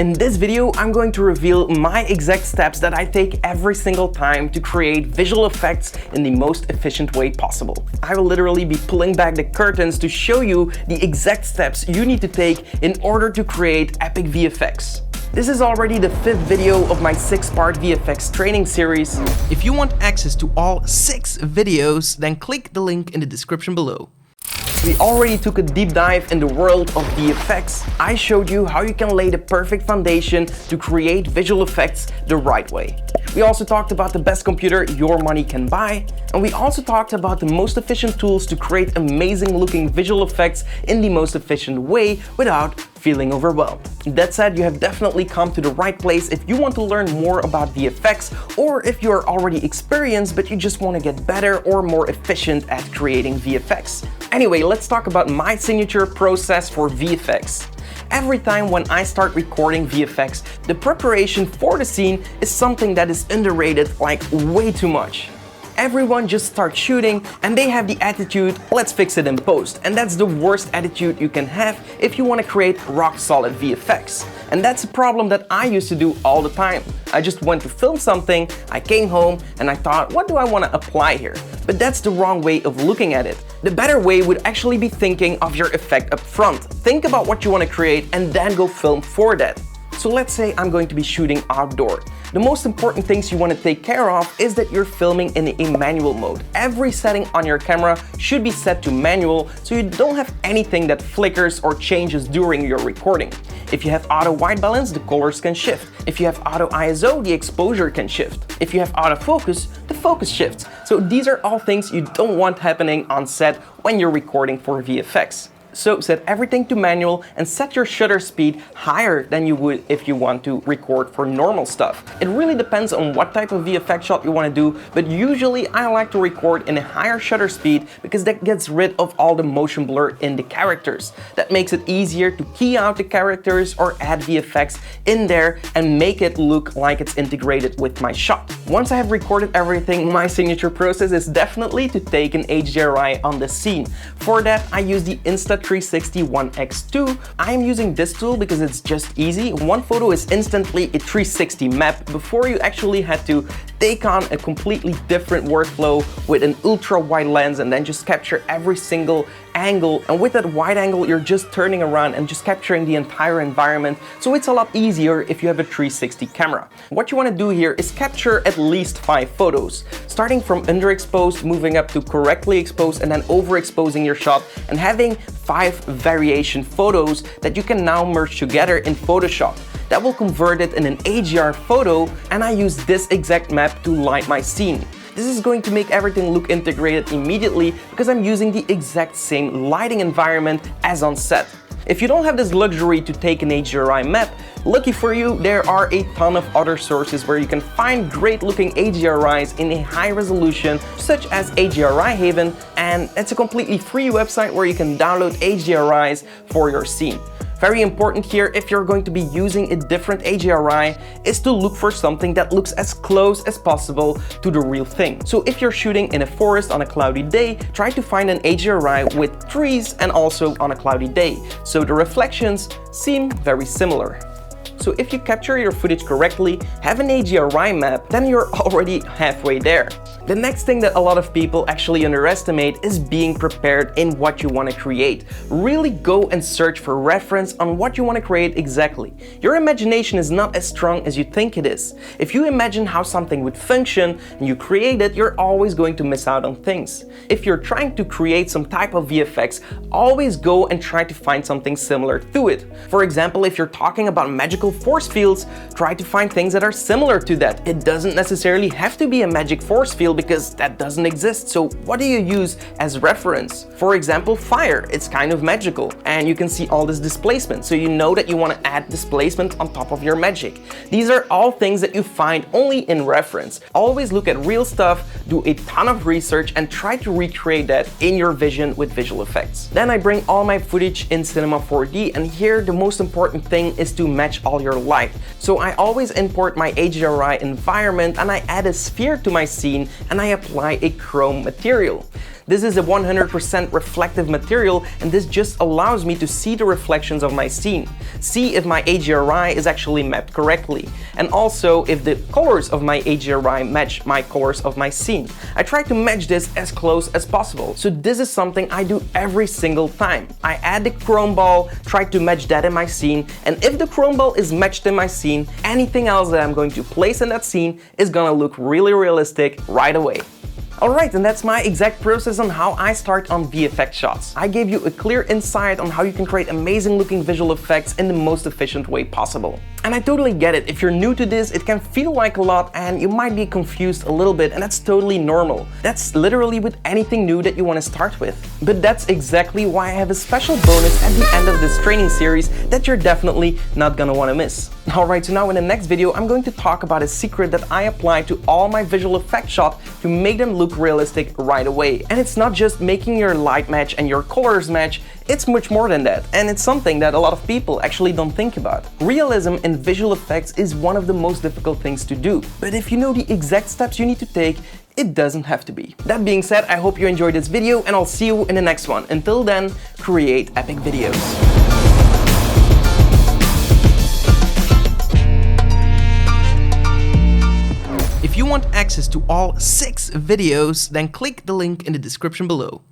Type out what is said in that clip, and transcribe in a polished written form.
In this video, I'm going to reveal my exact steps that I take every single time to create visual effects in the most efficient way possible. I will literally be pulling back the curtains to show you the exact steps you need to take in order to create epic VFX. This is already the 5th video of my 6-part VFX training series. If you want access to all 6 videos, then click the link in the description below. We already took a deep dive in the world of VFX. I showed you how you can lay the perfect foundation to create visual effects the right way. We also talked about the best computer your money can buy, and we also talked about the most efficient tools to create amazing looking visual effects in the most efficient way without feeling overwhelmed. That said, you have definitely come to the right place if you want to learn more about VFX, or if you are already experienced but you just want to get better or more efficient at creating VFX. Anyway, let's talk about my signature process for VFX. Every time when I start recording VFX, the preparation for the scene is something that is underrated like way too much. Everyone just starts shooting and they have the attitude, let's fix it in post. And that's the worst attitude you can have if you want to create rock solid VFX. And that's a problem that I used to do all the time. I just went to film something, I came home and I thought, what do I want to apply here? But that's the wrong way of looking at it. The better way would actually be thinking of your effect up front. Think about what you want to create and then go film for that. So let's say I'm going to be shooting outdoor. The most important things you want to take care of is that you're filming in a manual mode. Every setting on your camera should be set to manual so you don't have anything that flickers or changes during your recording. If you have auto white balance, the colors can shift. If you have auto ISO, the exposure can shift. If you have autofocus, the focus shifts. So these are all things you don't want happening on set when you're recording for VFX. So set everything to manual and set your shutter speed higher than you would if you want to record for normal stuff. It really depends on what type of VFX shot you want to do, but usually I like to record in a higher shutter speed because that gets rid of all the motion blur in the characters. That makes it easier to key out the characters or add VFX in there and make it look like it's integrated with my shot. Once I have recorded everything, my signature process is definitely to take an HDRI on the scene. For that, I use the Insta360 ONE X2. I am using this tool because it's just easy. One photo is instantly a 360 map before you actually had to take on a completely different workflow with an ultra wide lens and then just capture every single angle. And with that wide angle, you're just turning around and just capturing the entire environment. So it's a lot easier if you have a 360 camera. What you want to do here is capture at least 5 photos, starting from underexposed, moving up to correctly exposed, and then overexposing your shot, and having 5 variation photos that you can now merge together in Photoshop. That will convert it in an HDR photo, and I use this exact map to light my scene. This is going to make everything look integrated immediately because I'm using the exact same lighting environment as on set. If you don't have this luxury to take an HDRI map, lucky for you, there are a ton of other sources where you can find great looking HDRIs in a high resolution, such as HDRI Haven, and it's a completely free website where you can download HDRIs for your scene. Very important here, if you're going to be using a different HDRI, is to look for something that looks as close as possible to the real thing. So if you're shooting in a forest on a cloudy day, try to find an HDRI with trees and also on a cloudy day, so the reflections seem very similar. So if you capture your footage correctly, have an HDRI map, then you're already halfway there. The next thing that a lot of people actually underestimate is being prepared in what you want to create. Really go and search for reference on what you want to create exactly. Your imagination is not as strong as you think it is. If you imagine how something would function and you create it, you're always going to miss out on things. If you're trying to create some type of VFX, always go and try to find something similar to it. For example, if you're talking about magical force fields, try to find things that are similar to that. It doesn't necessarily have to be a magic force field because that doesn't exist. So what do you use as reference? For example, fire. It's kind of magical and you can see all this displacement. So you know that you want to add displacement on top of your magic. These are all things that you find only in reference. Always look at real stuff, do a ton of research and try to recreate that in your vision with visual effects. Then I bring all my footage in Cinema 4D, and here the most important thing is to match all your light. So I always import my HDRI environment and I add a sphere to my scene and I apply a chrome material. This is a 100% reflective material, and this just allows me to see the reflections of my scene, see if my AGRI is actually mapped correctly, and also if the colors of my AGRI match my colors of my scene. I try to match this as close as possible. So this is something I do every single time. I add the chrome ball, try to match that in my scene, and if the chrome ball is matched in my scene, anything else that I'm going to place in that scene is gonna look really realistic right away. Alright, and that's my exact process on how I start on VFX shots. I gave you a clear insight on how you can create amazing looking visual effects in the most efficient way possible. And I totally get it. If you're new to this, it can feel like a lot and you might be confused a little bit, and that's totally normal. That's literally with anything new that you want to start with. But that's exactly why I have a special bonus at the end of this training series that you're definitely not gonna want to miss. Alright, so now in the next video, I'm going to talk about a secret that I apply to all my visual effects shots to make them look realistic right away. And it's not just making your light match and your colors match, it's much more than that. And it's something that a lot of people actually don't think about. Realism in visual effects is one of the most difficult things to do. But if you know the exact steps you need to take, it doesn't have to be. That being said, I hope you enjoyed this video, and I'll see you in the next one. Until then, create epic videos. If you want access to all 6 videos, then click the link in the description below.